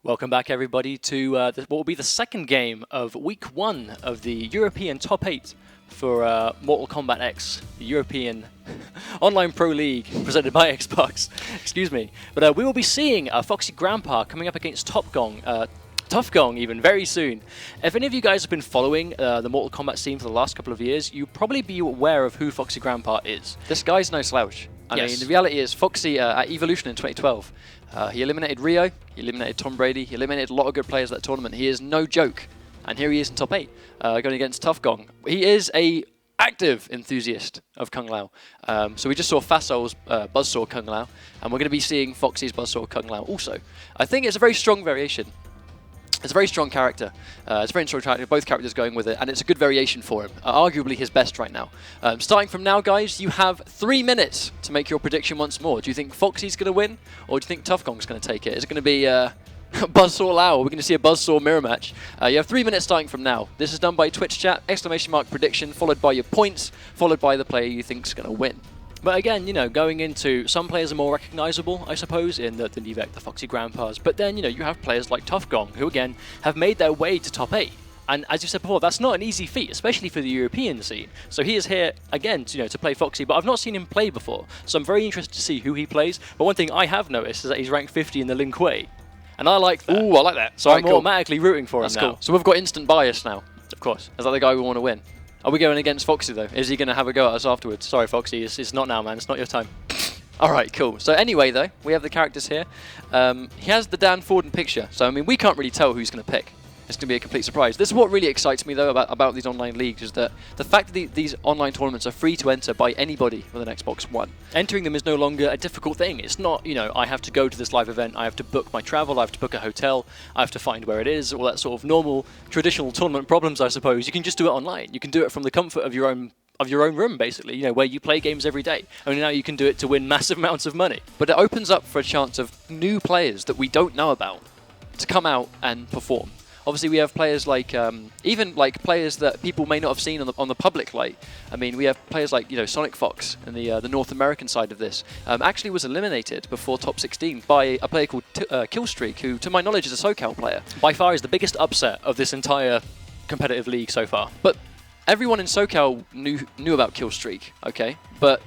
Welcome back, everybody, to what will be the second game of Week 1 of the European Top 8 for Mortal Kombat X, the European Online Pro League, presented by Xbox. Excuse me. But we will be seeing F0xy Grampa coming up against TuffGong even very soon. If any of you guys have been following the Mortal Kombat scene for the last couple of years, you'll probably be aware of who F0xy Grampa is. This guy's no slouch. I mean, the reality is, F0xy at Evolution in 2012, he eliminated Rio, he eliminated Tom Brady, he eliminated a lot of good players at that tournament. He is no joke. And here he is in top 8, going against TuffGong. He is a active enthusiast of Kung Lao. So we just saw Fasol's Buzzsaw Kung Lao, and we're going to be seeing F0xy's Buzzsaw Kung Lao also. I think it's a very strong variation. It's a very strong character. It's a very strong character, both characters going with it, and it's a good variation for him. Arguably his best right now. Starting from now, guys, you have 3 minutes to make your prediction once more. Do you think F0xy's going to win, or do you think TuffGong's going to take it? Is it going to be Buzzsaw Lao? We're going to see a Buzzsaw mirror match. You have 3 minutes starting from now. This is done by Twitch chat, !! prediction, followed by your points, followed by the player you think's going to win. But again, you know, going into, some players are more recognizable, I suppose, in the Nivek, the F0xy Grampas. But then, you know, you have players like TuffGong, who again have made their way to top 8. And as you said before, that's not an easy feat, especially for the European scene. So he is here again, to, you know, to play F0xy, but I've not seen him play before. So I'm very interested to see who he plays. But one thing I have noticed is that he's ranked 50 in the Lin Kuei. And I like that. Ooh, I like that. So I'm automatically rooting for him now. Cool. So we've got instant bias now. Of course. Is that the guy we want to win? Are we going against F0xy though? Is he going to have a go at us afterwards? Sorry, F0xy, it's not now, man. It's not your time. Alright, cool. So anyway though, we have the characters here. He has the Dan Forden picture. So I mean, we can't really tell who he's going to pick. It's going to be a complete surprise. This is what really excites me though about these online leagues, is that the fact that these online tournaments are free to enter by anybody with an Xbox One. Entering them is no longer a difficult thing. It's not, you know, I have to go to this live event, I have to book my travel, I have to book a hotel, I have to find where it is, all that sort of normal, traditional tournament problems, I suppose. You can just do it online. You can do it from the comfort of your own room, basically, you know, where you play games every day. Only now you can do it to win massive amounts of money. But it opens up for a chance of new players that we don't know about to come out and perform. Obviously, we have players like, even like players that people may not have seen on the public light. I mean, we have players like, you know, Sonic Fox and the North American side of this. Actually was eliminated before top 16 by a player called Killstreak, who, to my knowledge, is a SoCal player. By far is the biggest upset of this entire competitive league so far. But everyone in SoCal knew about Killstreak, okay? But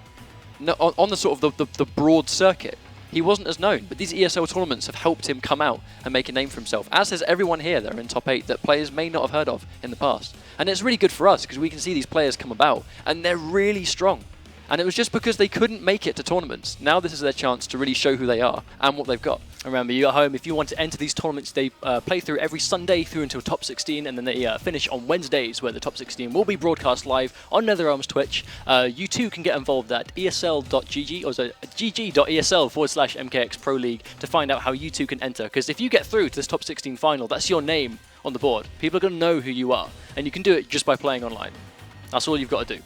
no, on the sort of the broad circuit, he wasn't as known, but these ESL tournaments have helped him come out and make a name for himself, as has everyone here that are in top 8 that players may not have heard of in the past. And it's really good for us, because we can see these players come about, and they're really strong. And it was just because they couldn't make it to tournaments. Now this is their chance to really show who they are and what they've got. Remember, you at home, if you want to enter these tournaments, they play through every Sunday through until top 16, and then they finish on Wednesdays, where the top 16 will be broadcast live on NetherRealm's Twitch. You too can get involved at esl.gg, or gg.esl/MKX Pro League, to find out how you too can enter. Because if you get through to this top 16 final, that's your name on the board. People are going to know who you are, and you can do it just by playing online. That's all you've got to do.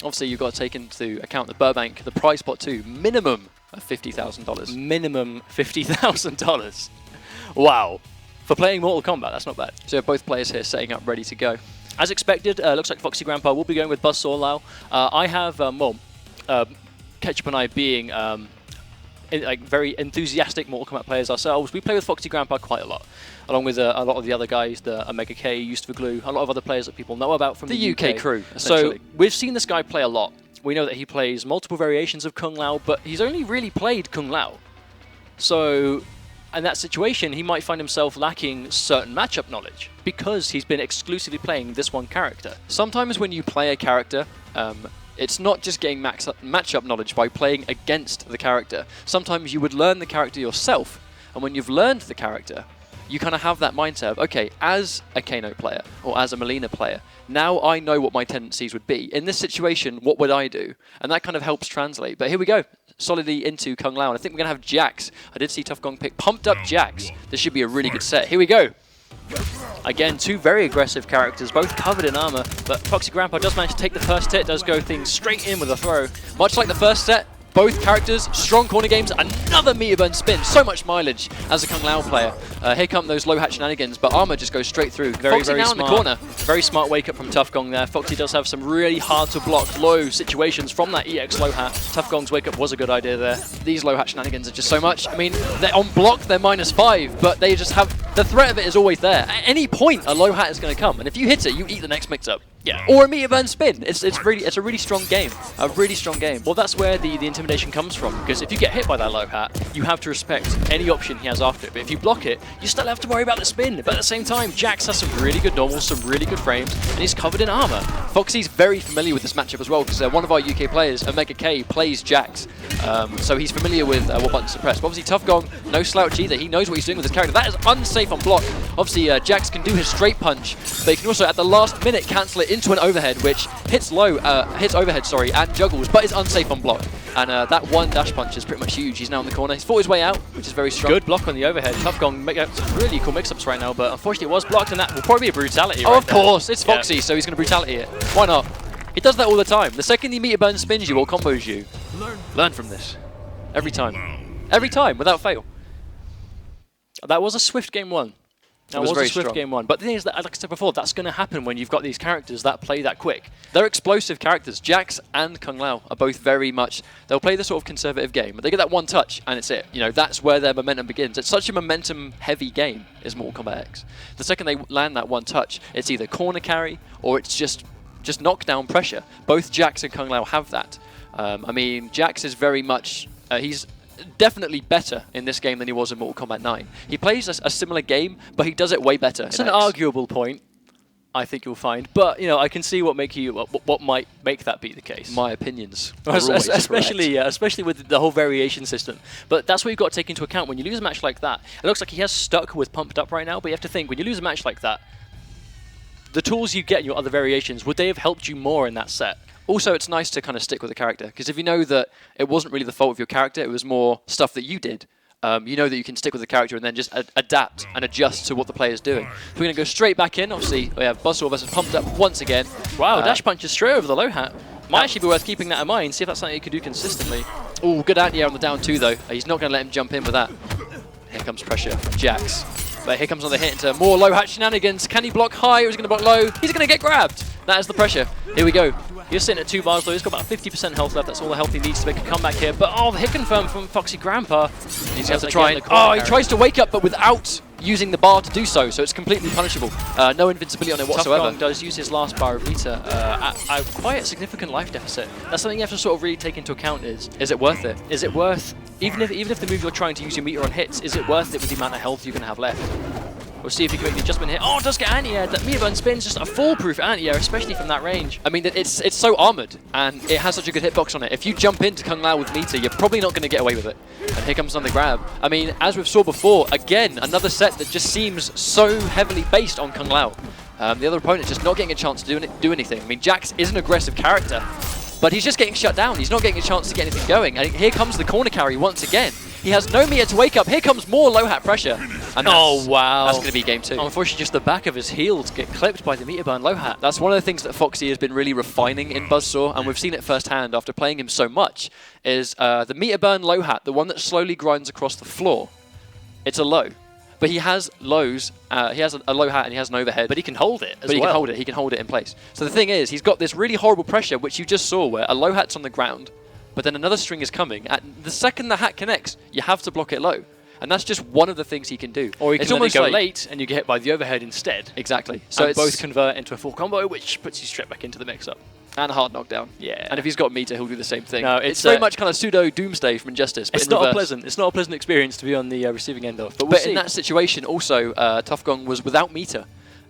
Obviously, you've got to take into account that Burbank, the prize pot too, minimum of $50,000. Minimum $50,000. Wow. For playing Mortal Kombat, that's not bad. So you have both players here setting up, ready to go. As expected, looks like F0xy Grampa will be going with Buzzsaw Lao. I have, Ketchup and I being like very enthusiastic Mortal Kombat players ourselves, we play with F0xy Grampa quite a lot, along with a lot of the other guys, the Omega K, used for Glue, a lot of other players that people know about from the UK crew, So we've seen this guy play a lot. We know that he plays multiple variations of Kung Lao, but he's only really played Kung Lao. So in that situation, he might find himself lacking certain matchup knowledge, because he's been exclusively playing this one character. Sometimes when you play a character, it's not just getting matchup knowledge by playing against the character. Sometimes you would learn the character yourself, and when you've learned the character, you kind of have that mindset of, okay, as a Kano player, or as a Melina player, now I know what my tendencies would be. In this situation, what would I do? And that kind of helps translate. But here we go, solidly into Kung Lao, and I think we're going to have Jax. I did see TuffGong pick pumped up Jax. This should be a really good set. Here we go. Again, two very aggressive characters, both covered in armor, but F0xy Grampa does manage to take the first hit, does go things straight in with a throw. Much like the first set, both characters, strong corner games, another meter burn spin, so much mileage as a Kung Lao player. Here come those low hatch shenanigans, but armor just goes straight through. Very smart. In the corner. Very smart wake up from TuffGong there. F0xy does have some really hard to block low situations from that EX low hat. TuffGong's wake up was a good idea there. These low hatch shenanigans are just so much. I mean, they're on block, they're -5, but they just have the threat of it is always there. At any point, a low hat is going to come, and if you hit it, you eat the next mix-up. Yeah. Or a meter burn spin. It's a really strong game. A really strong game. Well, that's where the intimidation comes from, because if you get hit by that low hat, you have to respect any option he has after it. But if you block it, you still have to worry about the spin. But at the same time, Jax has some really good normals, some really good frames, and he's covered in armor. F0xy's very familiar with this matchup as well, because one of our UK players, Omega-K, plays Jax. So he's familiar with what buttons to press. But obviously, TuffGong, no slouch either. He knows what he's doing with his character. That is unsafe on block. Obviously, Jax can do his straight punch, but he can also, at the last minute, cancel it into an overhead, which hits overhead, sorry, and juggles, but is unsafe on block. And that one dash punch is pretty much huge. He's now in the corner. He's fought his way out, which is very strong. Good block on the overhead. TuffGong make some really cool mix-ups right now, but unfortunately it was blocked, and that will probably be a brutality. Oh, right, of course, it's F0xy, so he's going to brutality it. Why not? He does that all the time. The second he meter burn spins you or combos you, learn from this. Every time. Every time, without fail. That was a swift game one. That was a swift strong. game one. But the thing is that, like I said before, that's going to happen when you've got these characters that play that quick. They're explosive characters. Jax and Kung Lao are both very much, they'll play the sort of conservative game, but they get that one touch and it's it. You know, that's where their momentum begins. It's such a momentum-heavy game, is Mortal Kombat X. The second they land that one touch, it's either corner carry or it's just knockdown pressure. Both Jax and Kung Lao have that. I mean, Jax is very much, he's definitely better in this game than he was in Mortal Kombat 9. He plays a similar game, but he does it way better. It's an arguable point, I think you'll find, but you know, I can see what might make that be the case. My opinions, especially with the whole variation system. But that's what you've got to take into account when you lose a match like that. It looks like he has stuck with pumped up right now, but you have to think when you lose a match like that, the tools you get in your other variations, would they have helped you more in that set? Also, it's nice to kind of stick with the character, because if you know that it wasn't really the fault of your character, it was more stuff that you did, you know that you can stick with the character and then just adapt and adjust to what the player's doing. So we're going to go straight back in. Obviously, we have Buzzsaw versus Pumped Up once again. Wow, dash punches straight over the low hat. Might actually be worth keeping that in mind, see if that's something you can do consistently. Oh, good anti-air on the down two, though. He's not going to let him jump in with that. Here comes pressure from Jax. But here comes another hit into more low hat shenanigans. Can he block high or is he going to block low? He's going to get grabbed. That is the pressure. Here we go. He's sitting at 2 bars low. He's got about 50% health left. That's all the health he needs to make a comeback here. But oh, the hit confirm from F0xy Grampa. He's going to try and... Oh, he tries to wake up, but without using the bar to do so. So it's completely punishable. No invincibility on it whatsoever. TuffGong does use his last bar of meter at quite a significant life deficit. That's something you have to sort of really take into account is it worth it? Is it worth, even if the move you're trying to use your meter on hits, is it worth it with the amount of health you can have left? We'll see if he can make the adjustment here. Oh, it does get anti-air. That meter burn spin's just a foolproof anti-air, especially from that range. I mean, it's so armored, and it has such a good hitbox on it. If you jump into Kung Lao with meter, you're probably not going to get away with it. And here comes another grab. I mean, as we've saw before, again, another set that just seems so heavily based on Kung Lao. The other opponent just not getting a chance to do anything. I mean, Jax is an aggressive character, but he's just getting shut down. He's not getting a chance to get anything going. And here comes the corner carry once again. He has no meter to wake up. Here comes more low hat pressure. And oh, wow. That's going to be game 2. Unfortunately, just the back of his heels get clipped by the meter burn low hat. That's one of the things that F0xy has been really refining in Buzzsaw, and we've seen it firsthand after playing him so much, is the meter burn low hat, the one that slowly grinds across the floor. It's a low. But he has lows, he has a low hat and he has an overhead. But he can hold it as well. But he can hold it in place. So the thing is, he's got this really horrible pressure, which you just saw, where a low hat's on the ground, but then another string is coming. At the second the hat connects, you have to block it low. And that's just one of the things he can do. Or he can almost go late and you get hit by the overhead instead. Exactly. So it's both convert into a full combo, which puts you straight back into the mix-up. And a hard knockdown. Yeah. And if he's got meter, he'll do the same thing. No, it's very much kind of pseudo Doomsday from Injustice, but it's not a pleasant. It's not a pleasant experience to be on the receiving end of. But in that situation, also, TuffGong was without meter.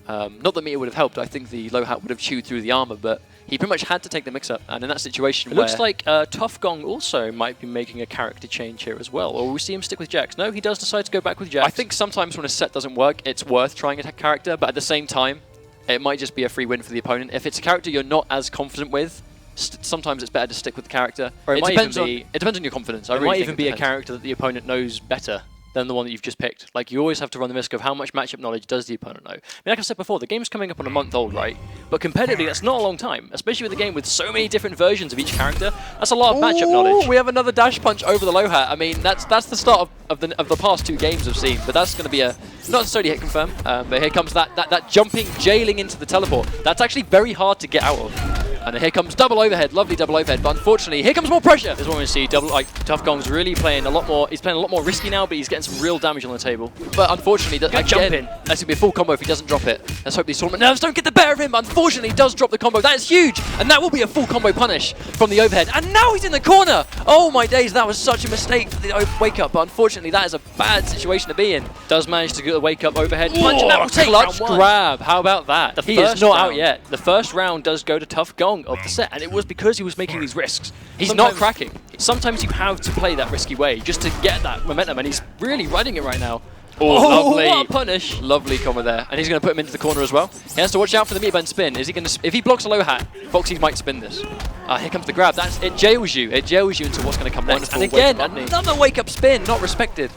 Not that meter would have helped. I think the low hat would have chewed through the armor, but he pretty much had to take the mix-up. And in that situation, it looks like TuffGong also might be making a character change here as well. Or will we see him stick with Jax? No, he does decide to go back with Jax. I think sometimes when a set doesn't work, it's worth trying a character, but at the same time, it might just be a free win for the opponent. If it's a character you're not as confident with, sometimes it's better to stick with the character. Or it depends on your confidence. It might even be a character that the opponent knows better than the one that you've just picked. Like, you always have to run the risk of how much matchup knowledge does the opponent know. I mean, like I said before, the game's coming up on a month old, right? But competitively, that's not a long time, especially with a game with so many different versions of each character. That's a lot of matchup knowledge. We have another dash punch over the low hat. I mean, that's the start of the past 2 games I've seen, but that's going to be a not necessarily hit confirm. But here comes that jumping, jailing into the teleport. That's actually very hard to get out of. And here comes double overhead, lovely double overhead, but unfortunately, here comes more pressure. This is when we see TuffGong's really playing a lot more. He's playing a lot more risky now, but he's getting some real damage on the table. But unfortunately, jump in. That's going to be a full combo if he doesn't drop it. Let's hope these tournament nerves don't get the better of him. But unfortunately, he does drop the combo. That is huge, and that will be a full combo punish from the overhead. And now he's in the corner. Oh my days, that was such a mistake for the wake up. But unfortunately, that is a bad situation to be in. Does manage to get the wake up overhead punch, and that will take clutch grab. How about that? He is not out yet. The first round does go to TuffGong of the set, and it was because he was making these risks. He's not cracking. Sometimes you have to play that risky way just to get that momentum, and he's really riding it right now. Oh, lovely. What a punish. Lovely combo there. And he's going to put him into the corner as well. He has to watch out for the meat bun spin. Is he going to? If he blocks a low hat, F0xy might spin this. Here comes the grab. It jails you. It jails you into what's going to come next. And again, another wake-up spin, not respected.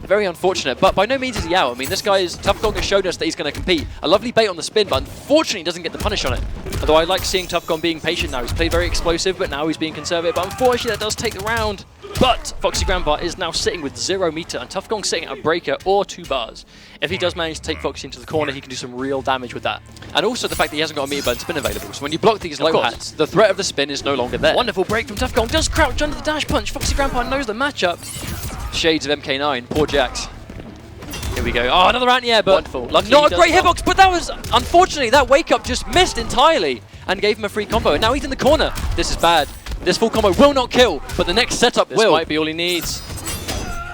Very unfortunate, but by no means is he out. I mean, TuffGong has showed us that he's going to compete. A lovely bait on the spin, but unfortunately he doesn't get the punish on it. Although I like seeing TuffGong being patient now. He's played very explosive, but now he's being conservative. But unfortunately, that does take the round. But f0xy Grampa is now sitting with 0 meter, and TuffGong sitting at a breaker or 2 bars. If he does manage to take f0xy into the corner, he can do some real damage with that. And also the fact that he hasn't got a meter burn spin available. So when you block these low hats, the threat of the spin is no longer there. Wonderful break from TuffGong. Does crouch under the dash punch. f0xy Grampa knows the matchup. Shades of MK9. Poor Jax. Here we go. Oh, another anti-air, but Luckily not a great hitbox. But that was, unfortunately, that wake-up just missed entirely and gave him a free combo. And now he's in the corner. This is bad. This full combo will not kill, but the next setup will. This might be all he needs.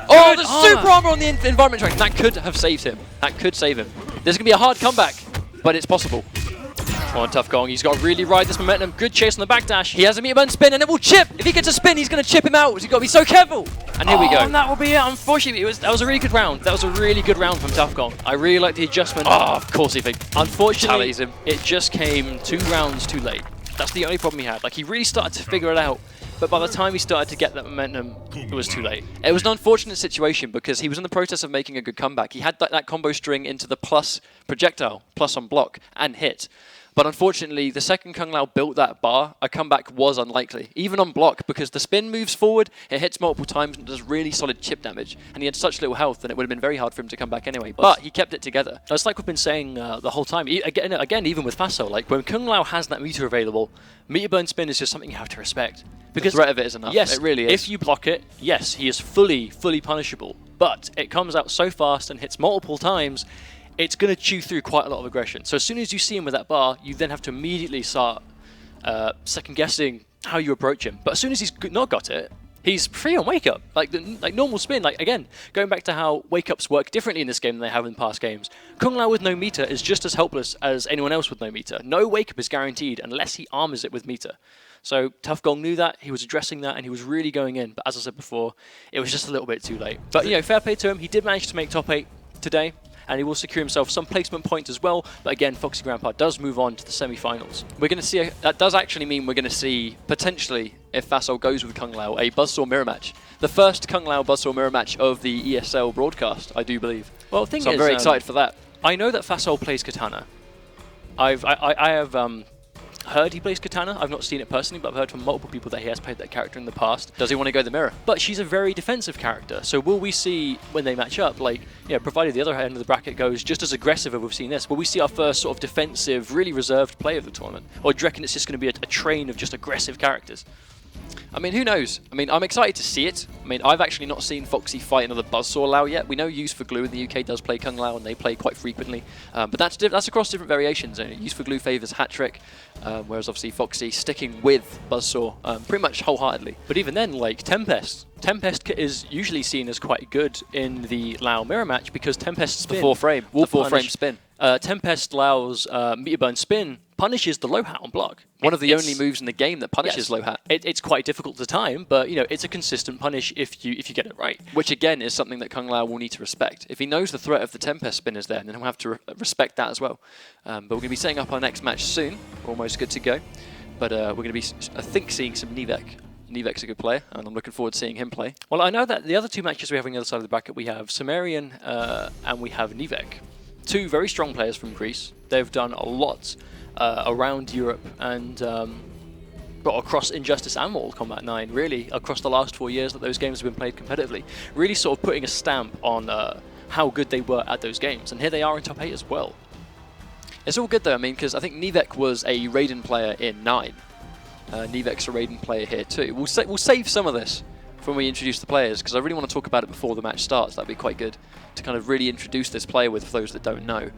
Oh, the super armor on the environment track. That could have saved him. That could save him. There's going to be a hard comeback, but it's possible. Come on, TuffGong. He's got to really ride this momentum. Good chase on the backdash. He has a meter burn spin, and it will chip. If he gets a spin, he's going to chip him out. He's got to be so careful. And here we go. And that will be it. Unfortunately, that was a really good round. That was a really good round from TuffGong. I really like the adjustment. Oh, of course he thinks. Unfortunately, it just came 2 rounds too late. That's the only problem he had. Like, he really started to figure it out, but by the time he started to get that momentum, it was too late. It was an unfortunate situation because he was in the process of making a good comeback. He had that combo string into the plus projectile, plus on block, and hit. But unfortunately, the second Kung Lao built that bar, a comeback was unlikely, even on block, because the spin moves forward, it hits multiple times and does really solid chip damage. And he had such little health that it would have been very hard for him to come back anyway. But he kept it together. It's like we've been saying the whole time. Again, even with f0xy, like when Kung Lao has that meter available, meter burn spin is just something you have to respect. Because the threat of it is enough. Yes, it really is. If you block it, yes, he is fully punishable. But it comes out so fast and hits multiple times, it's going to chew through quite a lot of aggression. So as soon as you see him with that bar, you then have to immediately start second-guessing how you approach him. But as soon as he's not got it, he's free on wake-up. Like normal spin. Like again, going back to how wake-ups work differently in this game than they have in past games, Kung Lao with no meter is just as helpless as anyone else with no meter. No wake-up is guaranteed unless he armors it with meter. So TuffGong knew that, he was addressing that, and he was really going in. But as I said before, it was just a little bit too late. But you know, fair play to him. He did manage to make top 8 today, and he will secure himself some placement points as well. But again, f0xy Grampa does move on to the semi-finals. We're going to see, that does actually mean we're going to see, potentially, if f0xy goes with Kung Lao, a Buzzsaw mirror match. The first Kung Lao Buzzsaw mirror match of the ESL broadcast, I do believe. Well, the thing is, I'm very excited for that. I know that f0xy plays Katana. I have heard he plays Katana. I've not seen it personally, but I've heard from multiple people that he has played that character in the past. Does he want to go the mirror? But she's a very defensive character, so will we see when they match up, like, yeah, provided the other end of the bracket goes just as aggressive as we've seen this, will we see our first sort of defensive, really reserved play of the tournament? Or do you reckon it's just going to be a train of just aggressive characters? I mean, who knows? I mean, I'm excited to see it. I mean, I've actually not seen f0xy fight another Buzzsaw Lao yet. We know Use for Glue in the UK does play Kung Lao, and they play quite frequently. But that's across different variations. Use for Glue favours Hat Trick, whereas obviously f0xy sticking with Buzzsaw pretty much wholeheartedly. But even then, like Tempest is usually seen as quite good in the Lao mirror match because Tempest spin. The 4-frame spin. Tempest Lao's meter burn spin punishes the low hat on block. One of the only moves in the game that punishes low hat. It's quite difficult to time, but you know it's a consistent punish if you get it right. Which again is something that Kung Lao will need to respect. If he knows the threat of the Tempest spin is there, then he'll have to respect that as well. But we're going to be setting up our next match soon. We're almost good to go. But we're going to be, I think, seeing some Nivek. Nivek's a good player, and I'm looking forward to seeing him play. Well, I know that the other 2 matches we have on the other side of the bracket, we have Sumerian and we have Nivek. 2 very strong players from Greece. They've done a lot around Europe and across Injustice and Mortal Kombat 9, really, across the last 4 years that those games have been played competitively. Really sort of putting a stamp on how good they were at those games. And here they are in top 8 as well. It's all good though, I mean, because I think Nivek was a Raiden player in 9. Nevex, a Raiden player here too. We'll save some of this when we introduce the players, because I really want to talk about it before the match starts. That'd be quite good to kind of really introduce this player with, for those that don't know.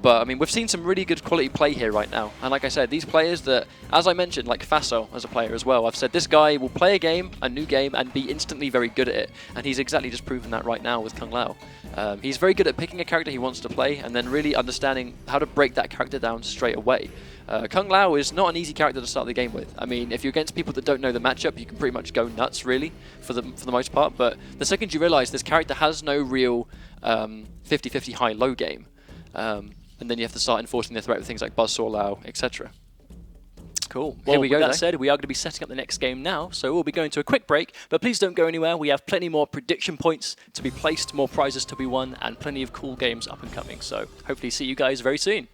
But I mean, we've seen some really good quality play here right now. And like I said, these players that, as I mentioned, like Faso as a player as well, I've said this guy will play a new game, and be instantly very good at it. And he's exactly just proven that right now with Kung Lao. He's very good at picking a character he wants to play, and then really understanding how to break that character down straight away. Kung Lao is not an easy character to start the game with. I mean, if you're against people that don't know the matchup, you can pretty much go nuts, really, for the most part. But the second you realize this character has no real 50-50 high-low game, and then you have to start enforcing the threat with things like Buzzsaw Lao, etc. Cool. Well, with that said, we are going to be setting up the next game now, so we'll be going to a quick break, but please don't go anywhere. We have plenty more prediction points to be placed, more prizes to be won, and plenty of cool games up and coming. So hopefully see you guys very soon.